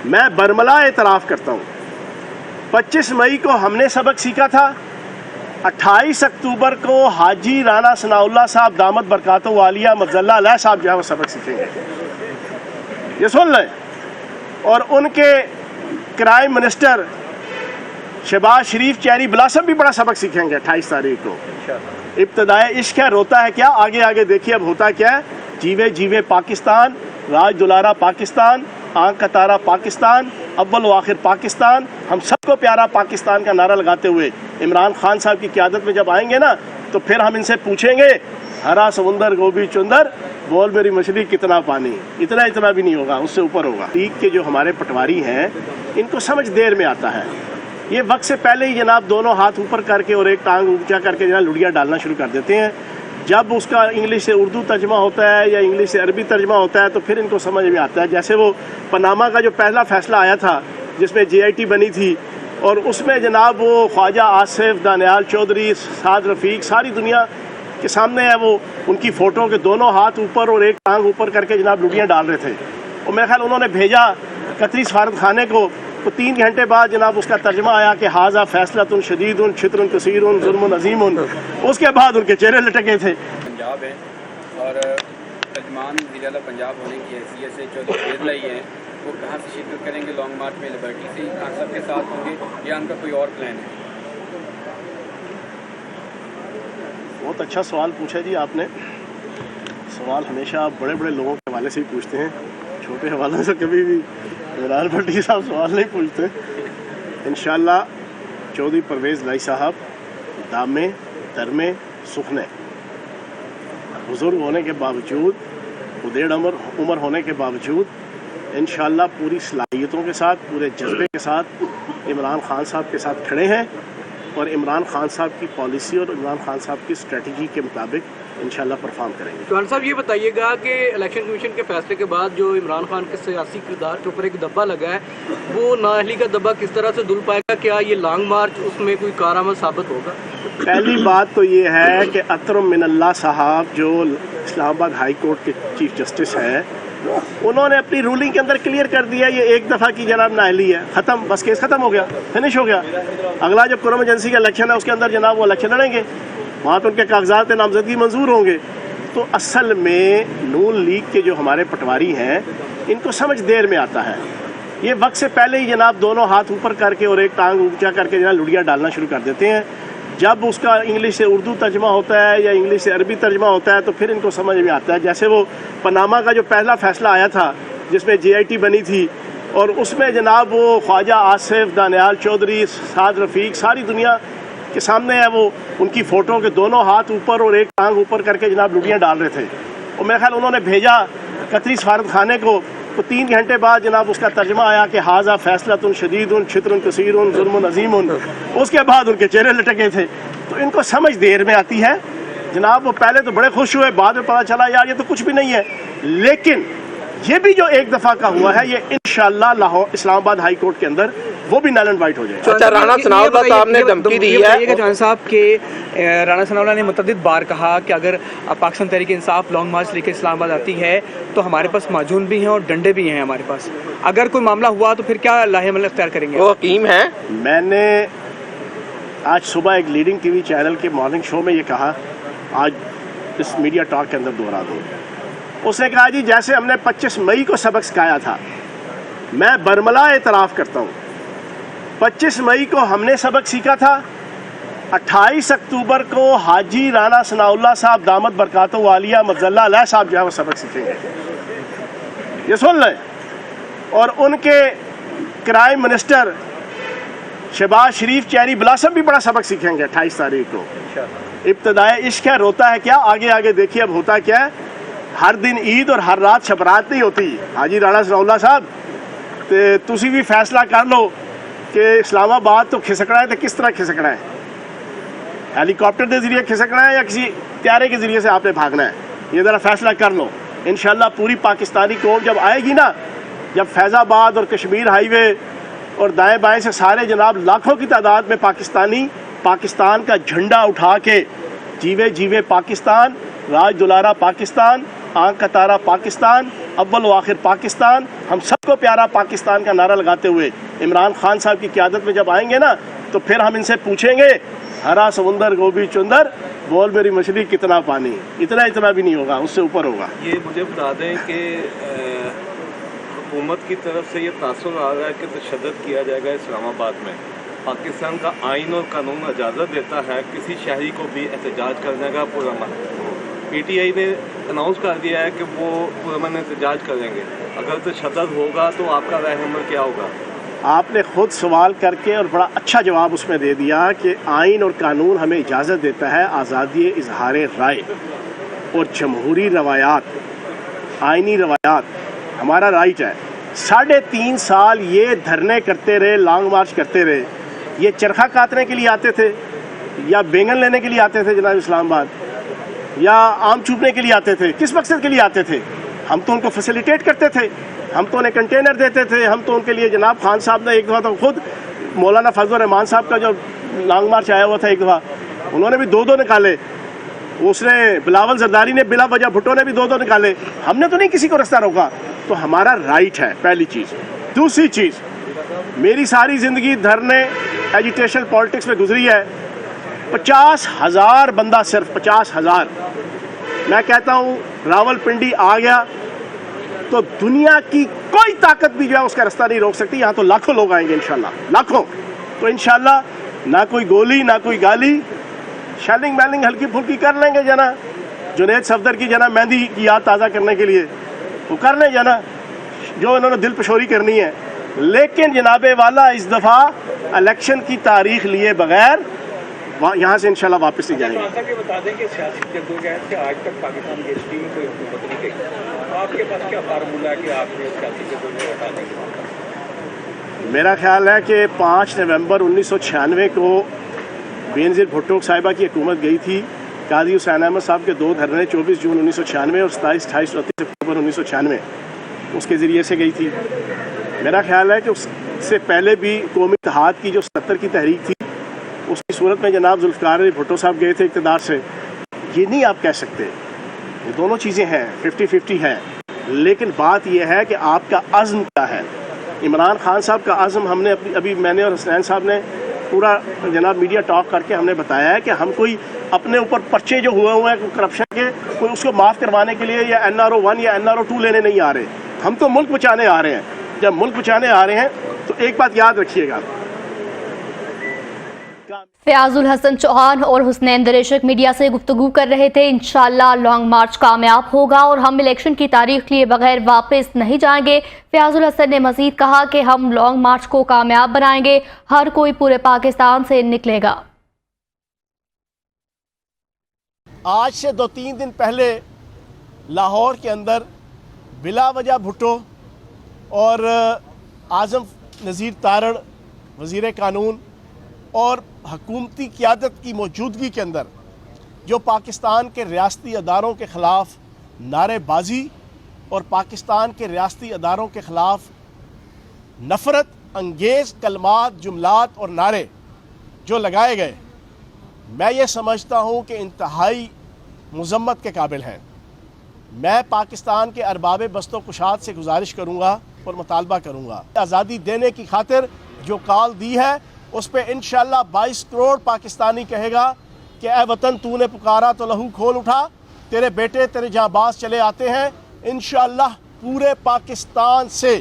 میں برملا اعتراف کرتا ہوں 25 مئی کو ہم نے سبق سیکھا تھا، 28 اکتوبر کو حاجی رانا ثناء اللہ صاحب دامت برکاتہ عالیہ مجزلہ علیہ صاحب جو ہے وہ سبق سیکھیں گے، یہ سن لیں۔ اور ان کے کرائم منسٹر شہباز شریف چیری بلاسم بھی بڑا سبق سیکھیں گے 28 تاریخ کو۔ ابتدائے عشق ہے روتا ہے کیا، آگے آگے دیکھیے اب ہوتا کیا ہے۔ جیوے جیوے پاکستان، راج دلارا پاکستان، آنکھ کا تارا پاکستان، اول و آخر پاکستان، ہم سب کو پیارا پاکستان کا نعرہ لگاتے ہوئے عمران خان صاحب کی قیادت میں جب آئیں گے نا تو پھر ہم ان سے پوچھیں گے ہرا سمندر گوبھی چندر بول میری مچھلی کتنا پانی، اتنا بھی نہیں ہوگا، اس سے اوپر ہوگا۔ لیگ کے جو ہمارے پٹواری ہیں ان کو سمجھ دیر میں آتا ہے، یہ وقت سے پہلے ہی جناب دونوں ہاتھ اوپر کر کے اور ایک ٹانگ اونچا کر کے جناب لڑیاں ڈالنا شروع کر دیتے ہیں۔ جب اس کا انگلش سے اردو ترجمہ ہوتا ہے یا انگلش سے عربی ترجمہ ہوتا ہے تو پھر ان کو سمجھ میں آتا ہے۔ جیسے وہ پاناما کا جو پہلا فیصلہ آیا تھا جس میں JIT بنی تھی اور اس میں جناب وہ خواجہ آصف، دانیال چودھری، سعد رفیق ساری دنیا کے سامنے ہے، وہ ان کی فوٹو کے دونوں ہاتھ اوپر اور ایک ٹانگ اوپر کر کے جناب لڑیاں ڈال رہے تھے، اور میرے خیال انہوں نے بھیجا قطری سفارت خانے کو، تو 3 گھنٹے بعد جناب اس کا ترجمہ آیا کہ حاضہ فیصلۃ شدید چھتر کثیر ظلم عظیم، اس کے بعد ان کے چہرے لٹکے تھے۔ پنجاب ہے اور ترجمان وزیر اعلیٰ پنجاب ہونے کی حیثیت سے چودھری فیض لائی ہیں، وہ کہاں سے شرکت کریں گے؟ لانگ مارچ میں لبرٹی سے خان صاحب کے ساتھ ہوں گے یا ان کا کوئی اور پلان ہے؟ بہت اچھا سوال پوچھا جی آپ نے۔ سوال ہمیشہ آپ بڑے بڑے لوگوں کے حوالے سے ہی پوچھتے ہیں، چھوٹے حوالوں سے کبھی بھی عمران بھٹی صاحب سوال نہیں پوچھتے۔ انشاءاللہ چودھری پرویز لائی صاحب دامے درمے سخنے، بزرگ ہونے کے باوجود، ادیڑ عمر ہونے کے باوجود انشاءاللہ پوری صلاحیتوں کے ساتھ، پورے جذبے کے ساتھ عمران خان صاحب کے ساتھ کھڑے ہیں، اور عمران خان صاحب کی پالیسی اور عمران خان صاحب کی اسٹریٹجی کے مطابق انشاءاللہ پرفارم کریں گے۔ چوہان صاحب یہ بتائیے گا کہ الیکشن کمیشن کے فیصلے کے بعد جو عمران خان کے سیاسی کردار کے اوپر ایک دبا لگا ہے، وہ نااہلی کا دبا کس طرح سے دھل پائے گا؟ کیا یہ لانگ مارچ اس میں کوئی کارآمد ثابت ہوگا؟ پہلی بات تو یہ ہے کہ اطرم من اللہ صاحب جو اسلام آباد ہائی کورٹ کے چیف جسٹس ہیں، انہوں نے اپنی رولنگ کے اندر کلیئر کر دیا یہ ایک دفعہ کی جناب نااہلی ہے، ختم، بس کیس ختم ہو گیا، فنش ہو گیا۔ اگلا جب قرم ایجنسی کا الیکشن ہے اس کے اندر جناب وہ الیکشن لڑیں گے، وہاں پہ ان کے کاغذات نامزدگی منظور ہوں گے۔ تو اصل میں نون لیگ کے جو ہمارے پٹواری ہیں ان کو سمجھ دیر میں آتا ہے، یہ وقت سے پہلے ہی جناب دونوں ہاتھ اوپر کر کے اور ایک ٹانگ اونچا کر کے جناب لڑیاں ڈالنا شروع کر دیتے ہیں۔ جب اس کا انگلش سے اردو ترجمہ ہوتا ہے یا انگلش سے عربی ترجمہ ہوتا ہے تو پھر ان کو سمجھ میں آتا ہے۔ جیسے وہ پاناما کا جو پہلا فیصلہ آیا تھا جس میں JIT بنی تھی اور اس میں جناب وہ خواجہ آصف، دانیال چودھری، سعد رفیق ساری دنیا کے سامنے ہے، وہ ان کی فوٹو کے دونوں ہاتھ اوپر اور ایک ٹانگ اوپر کر کے جناب لڑیاں ڈال رہے تھے، اور میرے خیال انہوں نے بھیجا قطری سفارت خانے کو، تو 3 گھنٹے بعد جناب اس کا ترجمہ آیا کہ حاضہ فیصلۃ شدید چھتر کثیر ظلم عظیم، اس کے بعد ان کے چہرے لٹکے تھے۔ تو ان کو سمجھ دیر میں آتی ہے جناب، وہ پہلے تو بڑے خوش ہوئے، بعد میں پتہ چلا یار یہ تو کچھ بھی نہیں ہے، لیکن یہ بھی جو ایک دفعہ کا ہوا ہے یہ انشاءاللہ لاہور اسلام آباد ہائی کورٹ کے اندر وہ بھی نل اینڈ وائٹ ہو جائے گا۔ اچھا، رانا ثناء اللہ صاحب نے دھمکی دی ہے جوان صاحب کے رانا ثناء اللہ نے متعدد بار کہا کہ اگر پاکستان تحریک انصاف لانگ مارچ لے کے اسلام آباد آتی ہے تو ہمارے پاس معجون بھی ہیں اور ڈنڈے بھی ہیں ہمارے پاس، اگر کوئی معاملہ ہوا تو پھر کیا لاہ عمل اختیار کریں گے؟ وہ حکیم ہیں۔ میں نے آج صبح ایک لیڈنگ ٹی وی چینل کے مارننگ شو میں یہ کہا، آج اس میڈیا ٹاک کے اندر دوہرا دوں۔ اس نے کہا جی جیسے ہم نے 25 مئی کو سبق سکھایا تھا، میں برملا اعتراف کرتا ہوں 25 مئی کو ہم نے سبق سیکھا تھا، 28 اکتوبر کو حاجی رانا ثناء اللہ صاحب دامت برکاتہ عالیہ مجزلہ علیہ صاحب جو ہے وہ سبق سیکھیں گے، یہ سن لیں۔ اور ان کے کرائم منسٹر شہباز شریف چیری بلاسم بھی بڑا سبق سیکھیں گے 28 تاریخ کو۔ ابتدائے عشق ہے روتا ہے کیا، آگے آگے دیکھیے اب ہوتا کیا ہے۔ ہر دن عید اور ہر رات شبرات نہیں ہوتی۔ حاجی رانا ثناء اللہ صاحب تسی بھی فیصلہ کر لو کہ اسلام آباد تو کھسکنا ہے تو کس طرح کھسکنا ہے، ہیلی کاپٹر کے ذریعے کھسکنا ہے یا کسی طیارے کے ذریعے سے آپ نے بھاگنا ہے، یہ ذرا فیصلہ کر لو۔ انشاءاللہ پوری پاکستانی قوم جب آئے گی نا، جب فیض آباد اور کشمیر ہائی وے اور دائیں بائیں سے سارے جناب لاکھوں کی تعداد میں پاکستانی پاکستان کا جھنڈا اٹھا کے جیوے جیوے پاکستان، راج دلارا پاکستان، आंख का तारा पाकिस्तान, अव्वल व आखिर पाकिस्तान, हम सबको प्यारा पाकिस्तान का नारा लगाते हुए इमरान खान साहब की क़यादत में जब आएंगे ना, तो फिर हम इनसे पूछेंगे हरा समुंदर गोभी चुंदर, बोल मेरी मछली कितना पानी। इतना इतना भी नहीं होगा, उससे ऊपर होगा। ये मुझे बता दें कि हुकूमत की तरफ से ये तासुर आ रहा है कि तशद्दुद किया जाएगा इस्लामाबाद में। पाकिस्तान का आइन और कानून इजाज़त देता है किसी शहरी को भी एहतजाज करने का पुरअमन। PTI ने अनाउंस कर दिया है कि वो पुरअमन एहतजाज करेंगे। अगर तशद्दुद होगा तो आपका रहनुमा क्या होगा? आपने खुद सवाल करके और बड़ा अच्छा जवाब उसमें दे दिया कि आइन और कानून हमें इजाज़त देता है आज़ादी इजहार राय और जमहूरी रवायात, आइनी रवायात हमारा राइट है। 3.5 साल ये धरने करते रहे, लॉन्ग मार्च करते रहे। ये चरखा काटने के लिए आते थे या बैंगन लेने के लिए आते थे जनाब इस्लामाबाद, या आम चूपने के लिए आते थे? किस मकसद के लिए आते थे? हम तो उनको फैसिलिटेट करते थे, हम तो उन्हें कंटेनर देते थे, हम तो उनके लिए जनाब खान साहब ने एक दफ़ा तो खुद मौलाना फजल रहमान साहब का जो लॉन्ग मार्च आया हुआ था एक दफ़ा, उन्होंने भी 2-2 निकाले। उसने बिलावल जरदारी ने बिला वजह, भुट्टो ने भी 2-2 निकाले। हमने तो नहीं किसी को रास्ता रोका। तो हमारा राइट है, पहली चीज़। दूसरी चीज़, मेरी सारी ज़िंदगी धरने, एजिटेशन, पॉलिटिक्स में गुजरी है। 50,000 बंदा, सिर्फ 50,000। मैं कहता हूँ रावलपिंडी आ गया तो दुनिया की कोई ताकत भी जो है उसका रास्ता नहीं रोक सकती। यहाँ तो लाखों लोग आएंगे इंशाल्लाह, लाखों। तो इंशाल्लाह ना कोई गोली ना कोई गाली, शेलिंग मेलिंग हल्की फुल्की कर लेंगे जना, जुनैद सफदर की जना मेहंदी की याद ताज़ा करने के लिए वो कर लें जना, जो इन्होंने दिल पशोरी करनी है। लेकिन जनाबे वाला इस दफ़ा इलेक्शन की तारीख लिए बगैर यहाँ से इंशाल्लाह वापस नहीं जाएंगे। बता दें कि सियासी जद्दोजहद से आज तक पाकिस्तान की हिस्ट्री में कोई हुकूमत नहीं गई। आपके पास क्या फार्मूला है कि आपने सियासी जद्दोजहद हटा देंगे? मेरा ख्याल है कि 5 नवंबर 1996 को बेनज़ीर भुट्टो साहिबा की हुकूमत गई थी। काजी हुसैन अहमद साहब के 2 धरने 24 जून 1996 और 27, 28 और 30 अक्टूबर 1996 उसके ज़रिए से गई थी। मेरा ख्याल है कि उससे पहले भी कौमी इत्तेहाद की जो 70 की तहरीक थी, उसकी सूरत में जनाब जुल्फ़िकार अली भुट्टो साहब गए थे इक़्तिदार से। ये नहीं आप कह सकते, ये दोनों चीज़ें हैं, 50-50 है। लेकिन बात यह है कि आपका अज़्म क्या है। इमरान खान साहब का अज़्म हमने अभी मैंने और हसनैन साहब ने पूरा जनाब मीडिया टॉक करके हमने बताया है कि हम कोई अपने ऊपर पर्चे जो हुए हैं करप्शन के, कोई उसको माफ़ करवाने के लिए या NRO 1 या NRO 2 लेने नहीं आ रहे। हम तो मुल्क बचाने आ रहे हैं। जब मुल्क बचाने आ रहे हैं तो एक बात याद रखिएगा, फयाजुल हसन चौहान और हुसनैन दरेशक मीडिया से गुफ्तगू कर रहे थे। इंशाल्लाह लॉन्ग मार्च कामयाब होगा और हम इलेक्शन की तारीख लिए बगैर वापस नहीं जाएंगे। फयाजुल हसन ने मजीद कहा कि हम लॉन्ग मार्च को कामयाब बनाएंगे, हर कोई पूरे पाकिस्तान से निकलेगा। आज से 2-3 दिन पहले लाहौर के अंदर बिला वजह भुट्टो और आज़म नज़ीर तारड़ वज़ीर कानून और हकूमती क़यादत की मौजूदगी के अंदर जो पाकिस्तान के रियासती अदारों के ख़िलाफ़ नारेबाजी और पाकिस्तान के रियासती अदारों के ख़िलाफ़ नफ़रत अंगेज़ कलमात, जुमलात और नारे जो लगाए गए, मैं ये समझता हूँ कि इंतहाई मुज़म्मत के काबिल हैं। मैं पाकिस्तान के अरबाब बस्तो कुशात से गुजारिश करूँगा और मुतालबा करूँगा, आज़ादी देने की खातिर जो कॉल दी है उस पर इंशाअल्लाह 22 करोड़ पाकिस्तानी कहेगा कि ए वतन तूने पुकारा तो लहू खोल उठा, तेरे बेटे तेरे जाबाज चले आते हैं। इंशाअल्लाह पूरे पाकिस्तान से,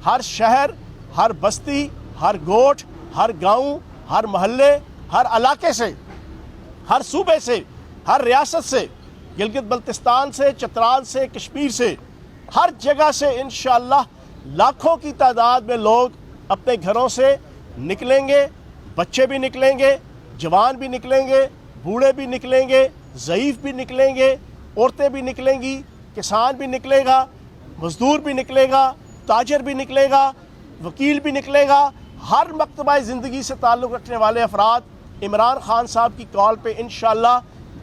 हर शहर, हर बस्ती, हर गोठ, हर गांव, हर महल्ले, हर इलाके से, हर सूबे से, हर रियासत से, गिलगित बल्तिस्तान से, चतराल से, कश्मीर से, हर जगह से इंशाअल्लाह लाखों की तादाद में लोग अपने घरों से निकलेंगे। बच्चे भी निकलेंगे, जवान भी निकलेंगे, बूढ़े भी निकलेंगे, ज़ईफ़ भी निकलेंगे, औरतें भी निकलेंगी, किसान भी निकलेगा, मज़दूर भी निकलेगा, ताजर भी निकलेगा, वकील भी निकलेगा। हर मकतबा ज़िंदगी से ताल्लुक़ रखने वाले अफराद इमरान खान साहब की कॉल पे इंशाअल्लाह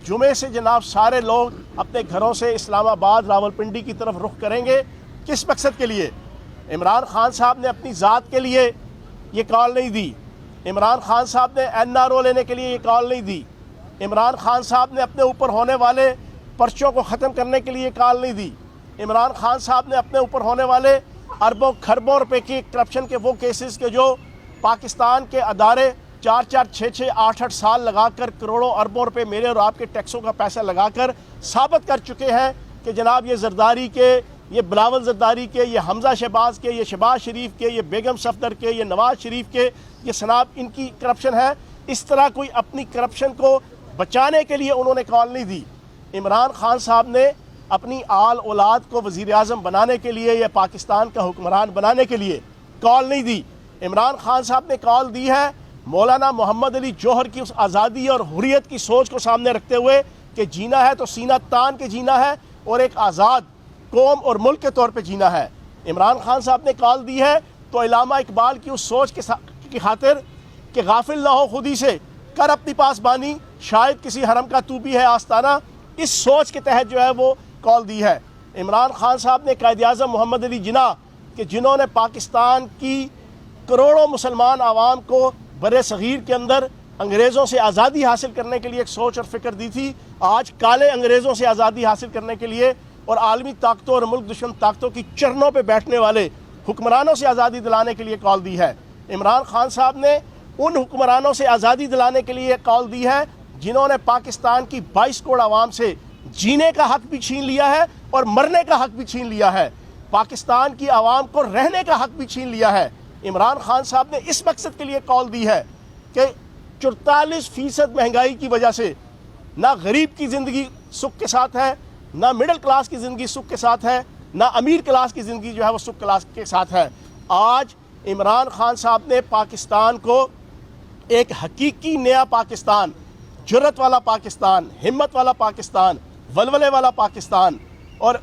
जुमे से जनाब सारे लोग अपने घरों से इस्लामाबाद, रावलपिंडी की तरफ रुख करेंगे। किस मकसद के लिए? इमरान खान साहब ने अपनी ज़ात के लिए ये कॉल नहीं दी। इमरान खान साहब ने NRO लेने के लिए ये कॉल नहीं दी। इमरान खान साहब ने अपने ऊपर होने वाले पर्चों को ख़त्म करने के लिए कॉल नहीं दी। इमरान खान साहब ने अपने ऊपर होने वाले अरबों खरबों रुपए के करप्शन के वो केसेस के जो पाकिस्तान के अदारे 4-4, 6-6, 8-8 साल लगाकर करोड़ों अरबों रुपए मेरे और आपके टैक्सों का पैसा लगाकर साबित कर चुके हैं कि जनाब ये जरदारी के, ये बिलावल जरदारी के, ये हमजा शहबाज के, ये शहबाज शरीफ के, ये बेगम सफदर के, ये नवाज शरीफ के, ये सनाब इनकी करप्शन है। इस तरह कोई अपनी करप्शन को बचाने के लिए उन्होंने कॉल नहीं दी। इमरान खान साहब ने अपनी आल औलाद को वज़ीर आज़म बनाने के लिए या पाकिस्तान का हुक्मरान बनाने के लिए कॉल नहीं दी। इमरान खान साहब ने कॉल दी है मौलाना मोहम्मद अली जौहर की उस आज़ादी और हुर्रियत की सोच को सामने रखते हुए कि जीना है तो सीना तान के जीना है और एक आज़ाद कौम और मुल्क के तौर पे जीना है। इमरान खान साहब ने कॉल दी है तो इलामा इकबाल की उस सोच की खातिर कि गाफिल ना हो खुदी से कर अपनी पासबानी, शायद किसी हरम का तू भी है आस्ताना, इस सोच के तहत जो है वो कॉल दी है। इमरान खान साहब ने कायद आज़म मोहम्मद अली जिन्ना कि जिन्होंने पाकिस्तान की करोड़ों मुसलमान आवाम को बरे सग़ीर के अंदर अंग्रेज़ों से आज़ादी हासिल करने के लिए एक सोच और फ़िक्र दी थी, आज काले अंग्रेज़ों से आज़ादी हासिल करने के लिए और आलमी ताकतों और मुल्क दुश्मन ताकतों की चरणों पे बैठने वाले हुक्मरानों से आज़ादी दिलाने के लिए कॉल दी है। इमरान खान साहब ने उन हुक्मरानों से आज़ादी दिलाने के लिए कॉल दी है जिन्होंने पाकिस्तान की 22 करोड़ आवाम से जीने का हक भी छीन लिया है और मरने का हक भी छीन लिया है, पाकिस्तान की आवाम को रहने का हक भी छीन लिया है। इमरान खान साहब ने इस मकसद के लिए कॉल दी है कि 44% महंगाई की वजह से ना गरीब की ज़िंदगी सुख के साथ है, ना मिडिल क्लास की ज़िंदगी सुख के साथ है, ना अमीर क्लास की ज़िंदगी जो है वो सुख क्लास के साथ है। आज इमरान खान साहब ने पाकिस्तान को एक हकीकी नया पाकिस्तान, जुर्रत वाला पाकिस्तान, हिम्मत वाला पाकिस्तान, वलवले वाला पाकिस्तान और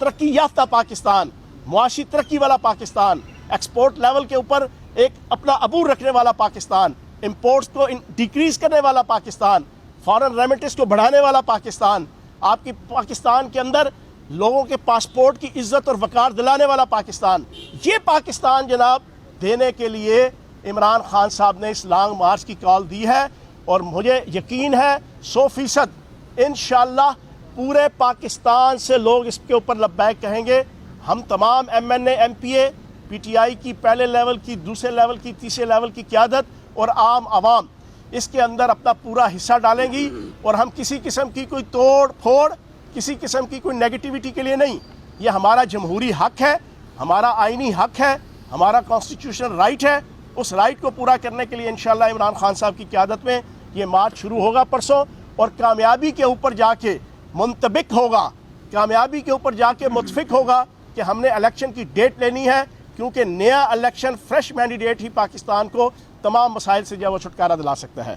तरक्की याफ्ता पाकिस्तान, मुआशी तरक्की वाला पाकिस्तान, एक्सपोर्ट लेवल के ऊपर एक अपना अबूर रखने वाला पाकिस्तान, इंपोर्ट्स को डिक्रीज करने वाला पाकिस्तान, फॉरेन रेमिटेंस को बढ़ाने वाला पाकिस्तान, आपकी पाकिस्तान के अंदर लोगों के पासपोर्ट की इज्जत और वकार दिलाने वाला पाकिस्तान, ये पाकिस्तान जनाब देने के लिए इमरान खान साहब ने इस लॉन्ग मार्च की कॉल दी है। और मुझे यकीन है 100% इंशाअल्लाह पूरे पाकिस्तान से लोग इसके ऊपर लब्बैक कहेंगे। हम तमाम MNA MPA PTI की पहले लेवल की, दूसरे लेवल की, तीसरे लेवल की क़यादत और आम आवाम इसके अंदर अपना पूरा हिस्सा डालेंगी और हम किसी किस्म की कोई तोड़ फोड़, किसी किस्म की कोई नेगेटिविटी के लिए नहीं, ये हमारा जमहूरी हक है, हमारा आइनी हक है, हमारा कॉन्स्टिट्यूशनल राइट है। उस राइट को पूरा करने के लिए इंशाअल्लाह इमरान खान साहब की क़यादत में ये मार्च शुरू होगा परसों और कामयाबी के ऊपर जाके मुंतबिक होगा, कामयाबी के ऊपर जाके मुतफिक होगा कि हमने इलेक्शन की डेट लेनी है, क्योंकि नया इलेक्शन फ्रेश मैंडेट ही पाकिस्तान को तमाम मसाइल से जो है वो छुटकारा दिला सकता है।